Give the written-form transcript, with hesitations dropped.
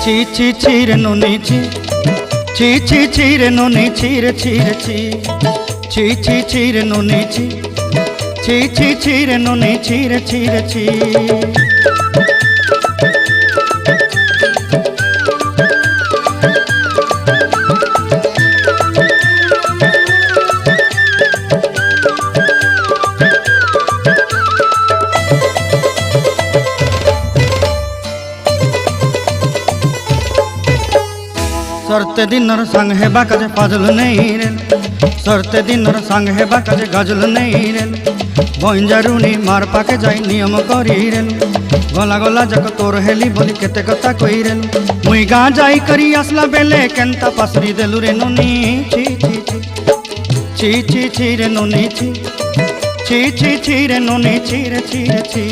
ছি ছি ছি রে নুনি ছি, ছি ছি ছি রে নুনি ছি রে ছি রে ছি, ছি ছি ছি রে নুনি ছি, ছি ছি ছি রে নুনি ছি রে ছি রে ছি। सरते दिनर संग हेबा काजे फाजल नहीं रेल, सरते दिनर संग हेबा काजे गाजल नहीं रेल, बंजारुनी मार पाके जाई नियम करी रेल, गला गला जक तोर हेली बोली केते कथा कई रेल, मुई गाँ जाई करी आसला बेले केंता पासरी देलु रे नुनी ची ची ची, ची ची ची रे नुनी ची, ची ची ची रे नुनी ची रे ची रे ची।